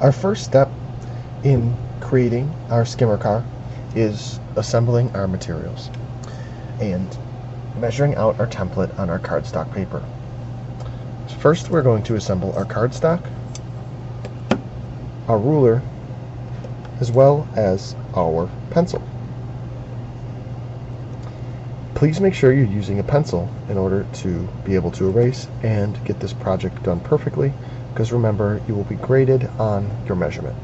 Our first step in creating our skimmer car is assembling our materials and measuring out our template on our cardstock paper. First, we're going to assemble our cardstock, our ruler, as well as our pencil. Please make sure you're using a pencil in order to be able to erase and get this project done perfectly, because remember, you will be graded on your measurement.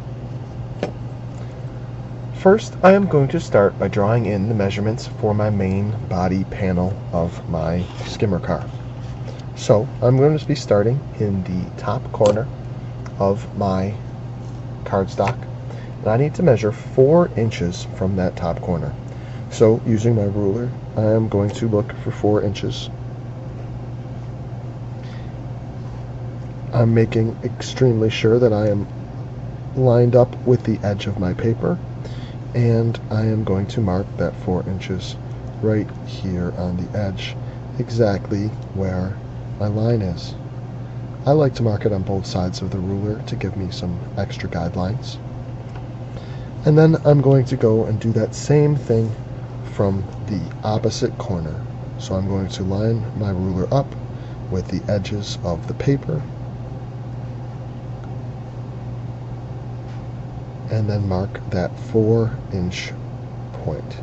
First, I am going to start by drawing in the measurements for my main body panel of my skimmer car. So I'm going to be starting in the top corner of my cardstock, and I need to measure 4 inches from that top corner. So using my ruler, I am going to look for 4 inches. I'm making extremely sure that I am lined up with the edge of my paper, and I am going to mark that 4 inches right here on the edge, exactly where my line is. I like to mark it on both sides of the ruler to give me some extra guidelines. And then I'm going to go and do that same thing from the opposite corner. So I'm going to line my ruler up with the edges of the paper, and then mark that 4-inch point.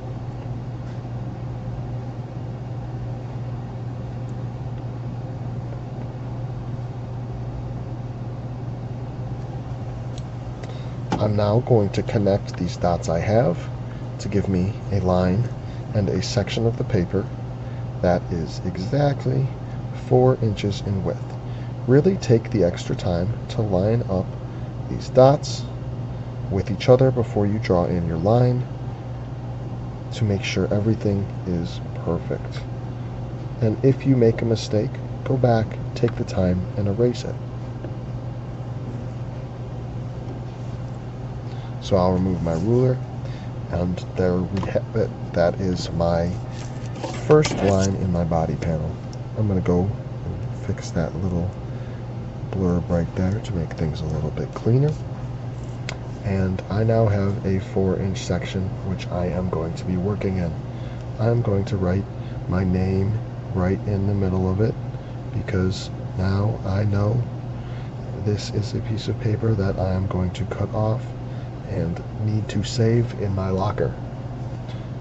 I'm now going to connect these dots I have to give me a line and a section of the paper that is exactly 4 inches in width. Really take the extra time to line up these dots with each other before you draw in your line to make sure everything is perfect. And if you make a mistake, go back, take the time, and erase it. So I'll remove my ruler, and there we have it. That is my first line in my body panel. I'm going to go and fix that little blurb right there to make things a little bit cleaner. And I now have a 4-inch section which I am going to be working in. I'm going to write my name right in the middle of it, because now I know this is a piece of paper that I am going to cut off and need to save in my locker.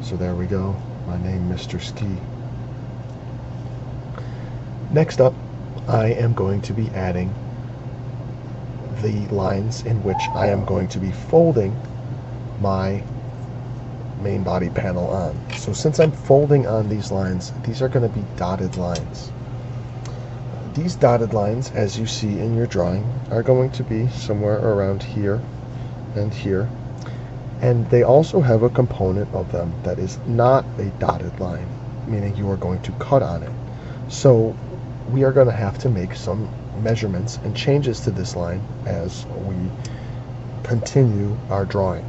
So there we go, my name, Mr. Ski. Next up, I am going to be adding the lines in which I am going to be folding my main body panel on. So since I'm folding on these lines, these are going to be dotted lines. These dotted lines, as you see in your drawing, are going to be somewhere around here and here, and they also have a component of them that is not a dotted line, meaning you are going to cut on it. So we are going to have to make some measurements and changes to this line as we continue our drawing.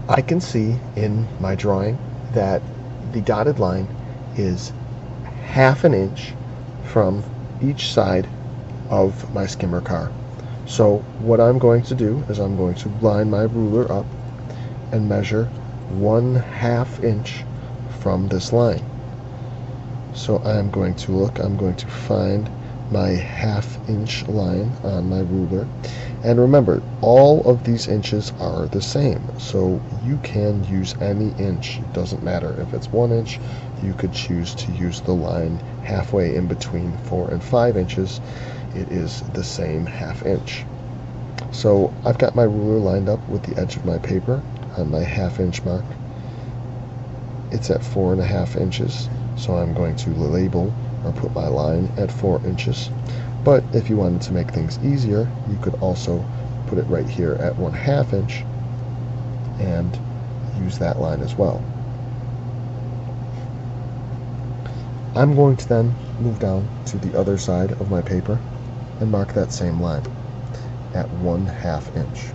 I can see in my drawing that the dotted line is 1/2 inch from each side of my skimmer car. So what I'm going to do is I'm going to line my ruler up and measure 1/2 inch from this line. So I'm going to look, I'm going to find my 1/2 inch line on my ruler. And remember, all of these inches are the same, so you can use any inch. It doesn't matter if it's 1 inch, you could choose to use the line halfway in between 4 and 5 inches. It is the same 1/2 inch. So I've got my ruler lined up with the edge of my paper on my 1/2 inch mark. It's at 4.5 inches, so I'm going to label or put my line at 4 inches. But if you wanted to make things easier, you could also put it right here at 1/2 inch and use that line as well. I'm going to then move down to the other side of my paper and mark that same line at 1/2 inch.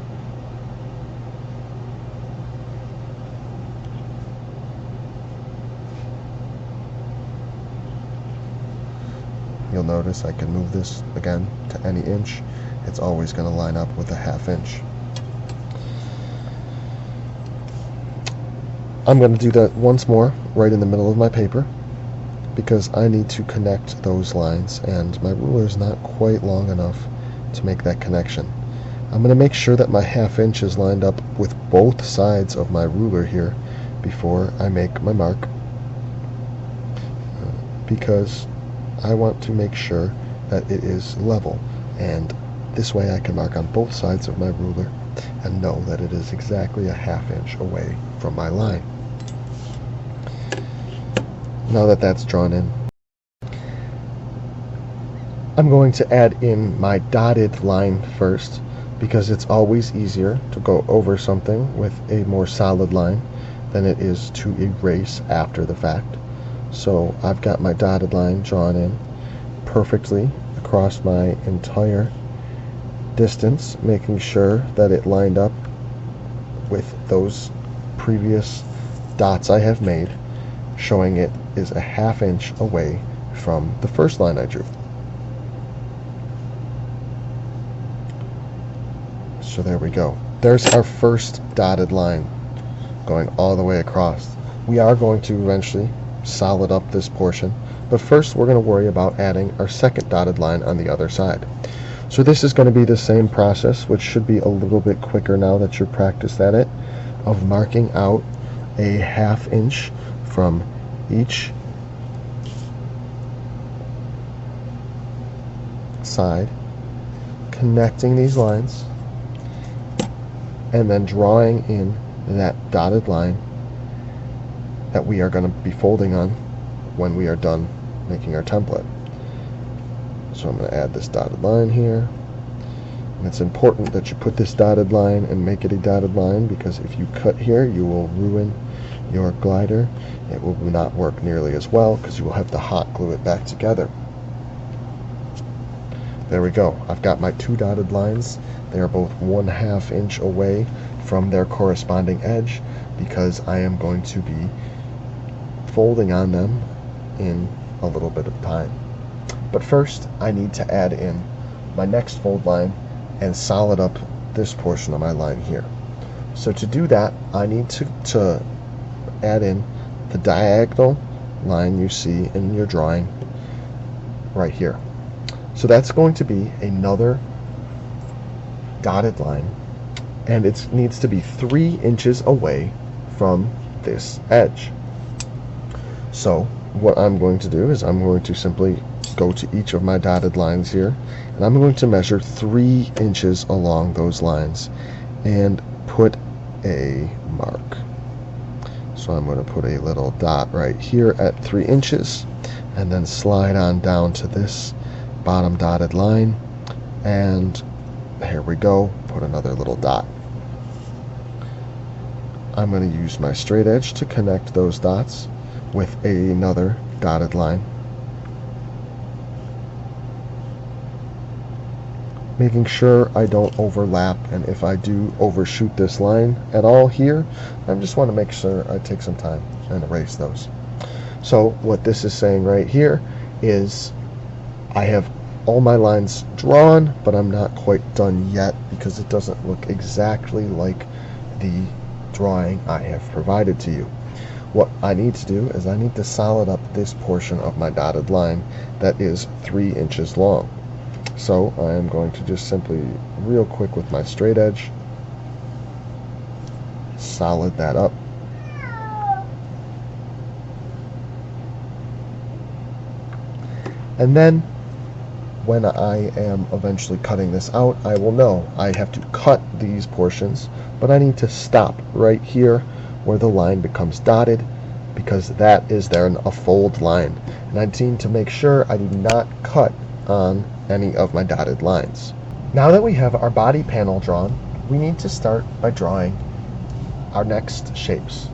You'll notice I can move this again to any inch, it's always going to line up with a 1/2 inch. I'm going to do that once more right in the middle of my paper because I need to connect those lines, and my ruler is not quite long enough to make that connection. I'm going to make sure that my 1/2 inch is lined up with both sides of my ruler here before I make my mark, because I want to make sure that it is level, and this way I can mark on both sides of my ruler and know that it is exactly a 1/2 inch away from my line. Now that that's drawn in, I'm going to add in my dotted line first, because it's always easier to go over something with a more solid line than it is to erase after the fact. So I've got my dotted line drawn in perfectly across my entire distance, making sure that it lined up with those previous dots I have made, showing it is a 1/2 inch away from the first line I drew. So there we go. There's our first dotted line going all the way across. We are going to eventually solid up this portion, but first we're going to worry about adding our second dotted line on the other side. So this is going to be the same process, which should be a little bit quicker now that you're practiced at it, of marking out a 1/2 inch from each side, connecting these lines, and then drawing in that dotted line that we are going to be folding on when we are done making our template. So I'm going to add this dotted line here, and it's important that you put this dotted line and make it a dotted line, because if you cut here you will ruin your glider. It will not work nearly as well because you will have to hot glue it back together. There we go. I've got my 2 dotted lines. They are both 1/2 inch away from their corresponding edge, because I am going to be folding on them in a little bit of time. But first I need to add in my next fold line and solid up this portion of my line here. So to do that, I need to add in the diagonal line you see in your drawing right here. So that's going to be another dotted line, and it needs to be 3 inches away from this edge. So what I'm going to do is I'm going to simply go to each of my dotted lines here, and I'm going to measure 3 inches along those lines and put a mark. So I'm going to put a little dot right here at 3 inches, and then slide on down to this bottom dotted line, and here we go, put another little dot. I'm going to use my straight edge to connect those dots with another dotted line, making sure I don't overlap, and if I do overshoot this line at all here, I just want to make sure I take some time and erase those. So what this is saying right here is I have all my lines drawn, but I'm not quite done yet because it doesn't look exactly like the drawing I have provided to you. What I need to do is I need to solid up this portion of my dotted line that is 3 inches long. So I am going to just simply, real quick with my straight edge, solid that up. And then when I am eventually cutting this out, I will know I have to cut these portions, but I need to stop right here where the line becomes dotted, because that is then a fold line, and I need to make sure I do not cut on any of my dotted lines. Now that we have our body panel drawn, we need to start by drawing our next shapes.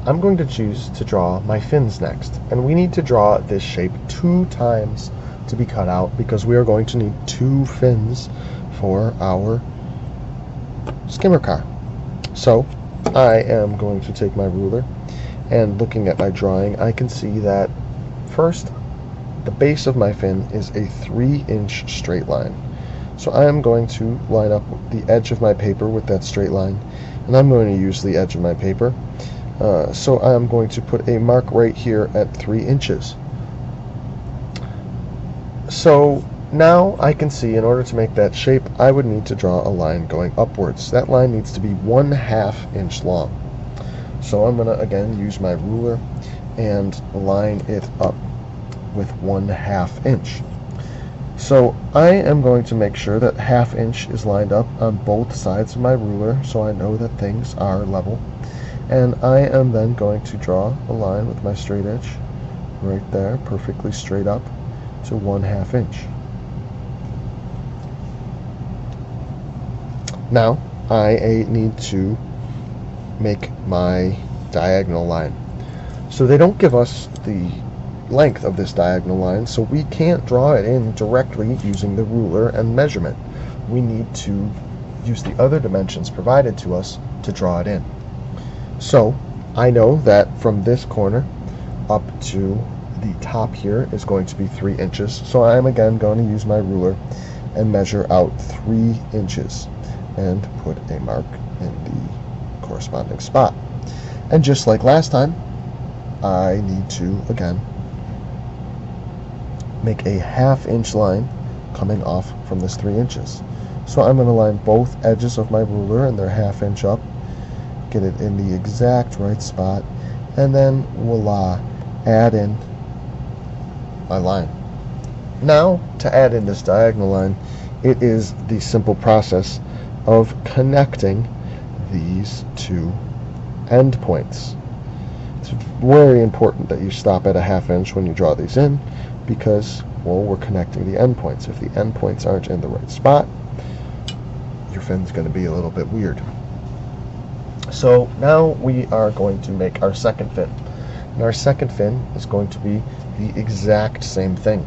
I'm going to choose to draw my fins next, and we need to draw this shape 2 times to be cut out, because we are going to need 2 fins for our skimmer car. So I am going to take my ruler, and looking at my drawing, I can see that first the base of my fin is a 3 inch straight line. So I am going to line up the edge of my paper with that straight line, and I'm going to use the edge of my paper. So I am going to put a mark right here at 3 inches. So now I can see, in order to make that shape, I would need to draw a line going upwards. That line needs to be 1/2 inch long. So I'm going to again use my ruler and line it up with 1/2 inch. So I am going to make sure that 1/2 inch is lined up on both sides of my ruler, so I know that things are level. And I am then going to draw a line with my straight edge right there, perfectly straight up to 1/2 inch. Now I need to make my diagonal line. So they don't give us the length of this diagonal line, so we can't draw it in directly using the ruler and measurement. We need to use the other dimensions provided to us to draw it in. So I know that from this corner up to the top here is going to be 3 inches. So I am again going to use my ruler and measure out 3 inches and put a mark in the corresponding spot. And just like last time, I need to again make a 1/2 inch line coming off from this 3 inches. So I'm going to line both edges of my ruler and they're 1/2 inch up, get it in the exact right spot, and then voila, add in my line. Now to add in this diagonal line, it is the simple process of connecting these two endpoints. It's very important that you stop at a 1/2 inch when you draw these in, because, well, we're connecting the endpoints. If the endpoints aren't in the right spot, your fin's going to be a little bit weird. So now we are going to make our second fin. And our second fin is going to be the exact same thing.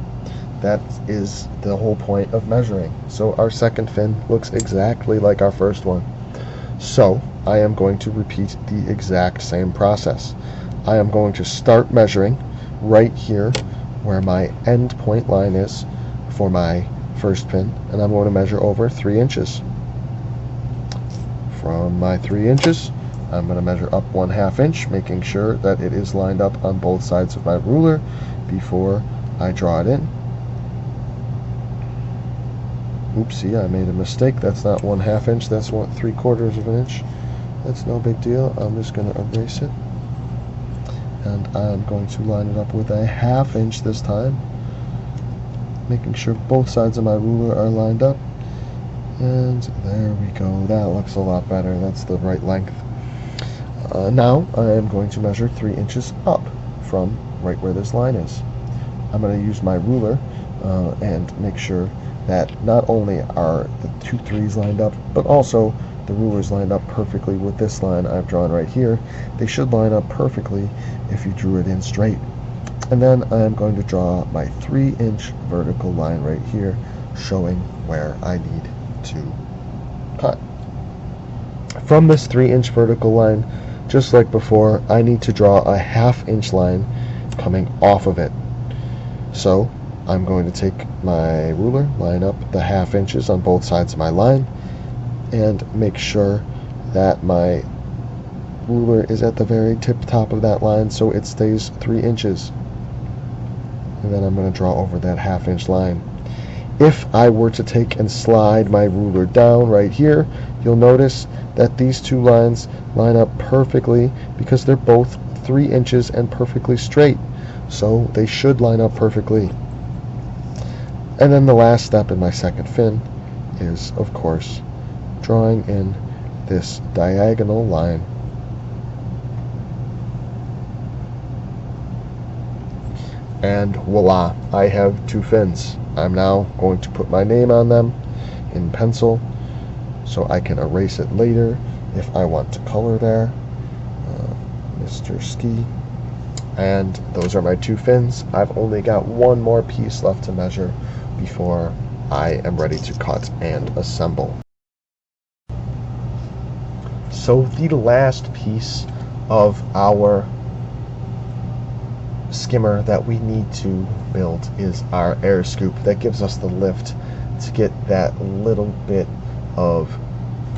That is the whole point of measuring. So our second fin looks exactly like our first one. So I am going to repeat the exact same process. I am going to start measuring right here where my end point line is for my first pin, and I'm going to measure over 3 inches. From my 3 inches, I'm going to measure up 1/2 inch, making sure that it is lined up on both sides of my ruler before I draw it in. Oopsie, I made a mistake. That's not 1/2 inch, that's 3/4 of an inch. That's no big deal. I'm just going to erase it. And I'm going to line it up with a 1/2 inch this time, making sure both sides of my ruler are lined up. And there we go. That looks a lot better. That's the right length. Now I am going to measure 3 inches up from right where this line is. I'm going to use my ruler and make sure that not only are the 2 3s lined up, but also the ruler's lined up perfectly with this line I've drawn right here. They should line up perfectly if you drew it in straight. And then I am going to draw my 3 inch vertical line right here, showing where I need to cut. From this 3 inch vertical line, just like before, I need to draw a 1/2 inch line coming off of it. So I'm going to take my ruler, line up the 1/2 inches on both sides of my line, and make sure that my ruler is at the very tip top of that line so it stays 3 inches. And then I'm going to draw over that 1/2 inch line. If I were to take and slide my ruler down right here, you'll notice that these two lines line up perfectly because they're both 3 inches and perfectly straight. So they should line up perfectly. And then the last step in my second fin is, of course, drawing in this diagonal line. And voila, I have 2 fins. I'm now going to put my name on them in pencil so I can erase it later if I want to color there. Mr. Ski. And those are my 2 fins. I've only got one more piece left to measure before I am ready to cut and assemble. So the last piece of our skimmer that we need to build is our air scoop that gives us the lift to get that little bit of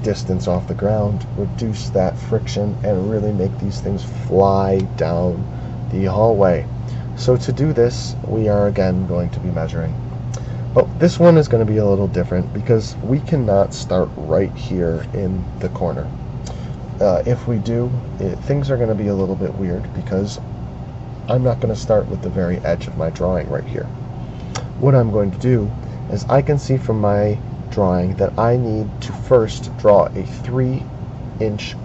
distance off the ground, reduce that friction, and really make these things fly down the hallway. So to do this, we are again going to be measuring. But this one is going to be a little different because we cannot start right here in the corner. If we do, things are going to be a little bit weird because I'm not going to start with the very edge of my drawing right here. What I'm going to do is I can see from my drawing that I need to first draw a 3"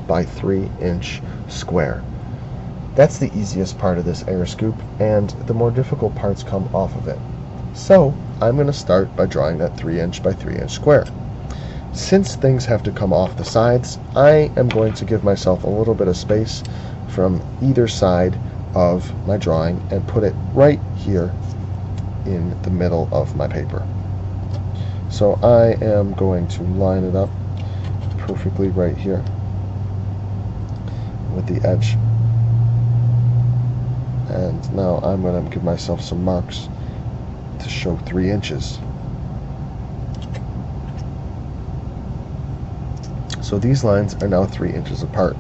by 3" square. That's the easiest part of this air scoop, and the more difficult parts come off of it. So I'm going to start by drawing that 3" by 3" square. Since things have to come off the sides, I am going to give myself a little bit of space from either side of my drawing and put it right here in the middle of my paper. So I am going to line it up perfectly right here with the edge. And now I'm going to give myself some marks to show 3 inches. So these lines are now 3 inches apart.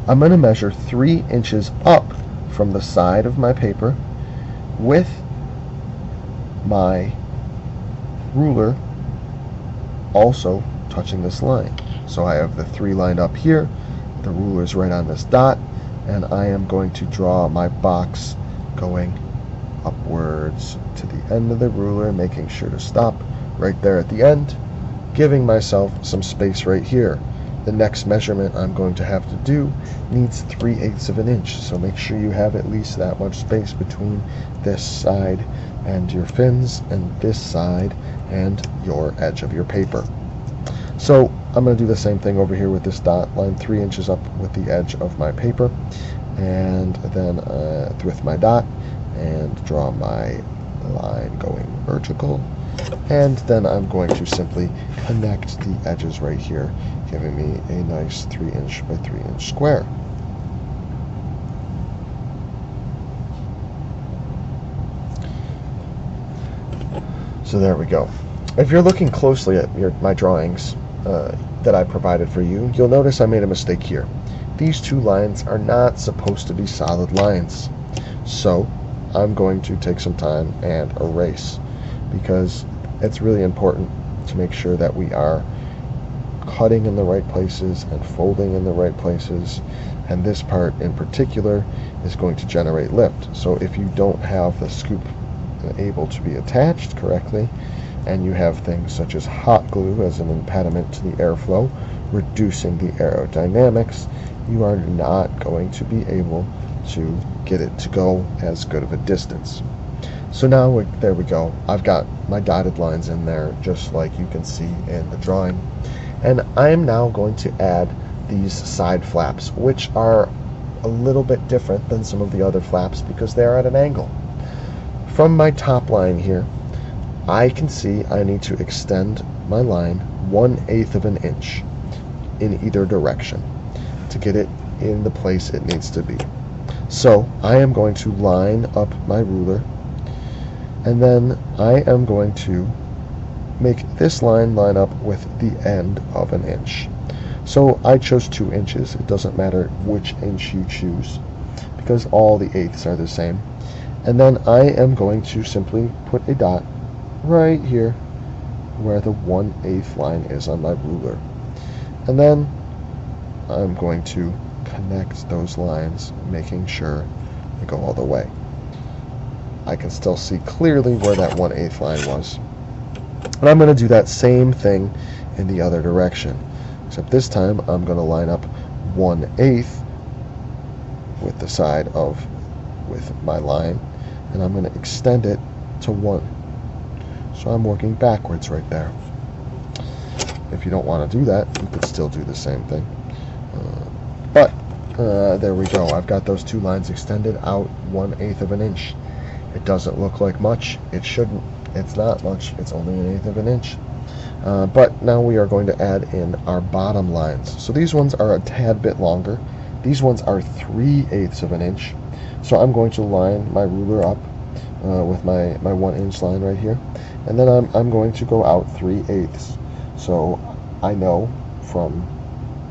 I'm going to measure 3 inches up from the side of my paper with my ruler also touching this line. So I have the 3 lined up here, the ruler is right on this dot, and I am going to draw my box going upwards to the end of the ruler, making sure to stop right there at the end, giving myself some space right here. The next measurement I'm going to have to do needs 3/8 of an inch, so make sure you have at least that much space between this side and your fins and this side and your edge of your paper. So I'm going to do the same thing over here with this dot, line 3 inches up with the edge of my paper, and then with my dot, and draw my line going vertical, and then I'm going to simply connect the edges right here, giving me a nice 3" by 3" square. So there we go. If you're looking closely at my drawings that I provided for you, you'll notice I made a mistake here. These 2 lines are not supposed to be solid lines. So I'm going to take some time and erase, because it's really important to make sure that we are cutting in the right places and folding in the right places, and this part in particular is going to generate lift. So if you don't have the scoop able to be attached correctly, and you have things such as hot glue as an impediment to the airflow, reducing the aerodynamics, you are not going to be able to get it to go as good of a distance. So now there we go. I've got my dotted lines in there just like you can see in the drawing, and I am now going to add these side flaps, which are a little bit different than some of the other flaps because they're at an angle. From my top line here, I can see I need to extend my line 1/8 of an inch in either direction to get it in the place it needs to be. So I am going to line up my ruler, and then I am going to make this line line up with the end of an inch. So I chose 2 inches. It doesn't matter which inch you choose because all the eighths are the same. And then I am going to simply put a dot right here where the 1/8 line is on my ruler. And then I'm going to connect those lines, making sure they go all the way. I can still see clearly where that 1/8 line was. And I'm going to do that same thing in the other direction, except this time I'm going to line up 1/8 with the side with my line, and I'm going to extend it to 1. So I'm working backwards right there. If you don't want to do that, you could still do the same thing. But there we go. I've got those 2 lines extended out 1/8 of an inch. It doesn't look like much. It shouldn't. It's not much. It's only 1/8 of an inch. But now we are going to add in our bottom lines. So these ones are a tad bit longer. These ones are 3/8 of an inch. So I'm going to line my ruler up with my 1-inch line right here. And then I'm going to go out 3/8. So I know from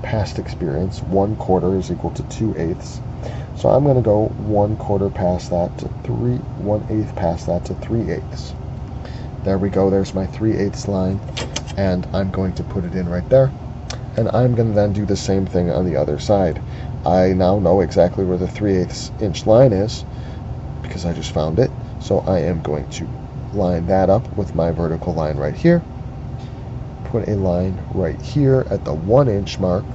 past experience 1/4 is equal to 2/8. So I'm going to go 1/4 past that to 1/8 past that to 3/8. There we go, there's my 3/8 line, and I'm going to put it in right there. And I'm going to then do the same thing on the other side. I now know exactly where the 3/8 inch line is because I just found it. So I am going to line that up with my vertical line right here. Put a line right here at the 1-inch mark.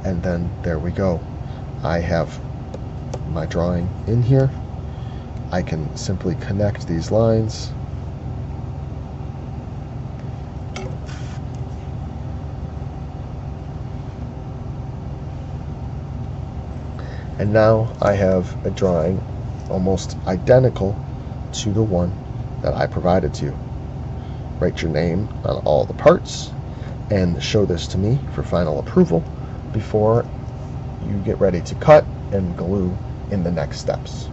And then there we go. I have my drawing in here. I can simply connect these lines. And now I have a drawing almost identical to the one that I provided to you. Write your name on all the parts and show this to me for final approval before you get ready to cut and glue in the next steps.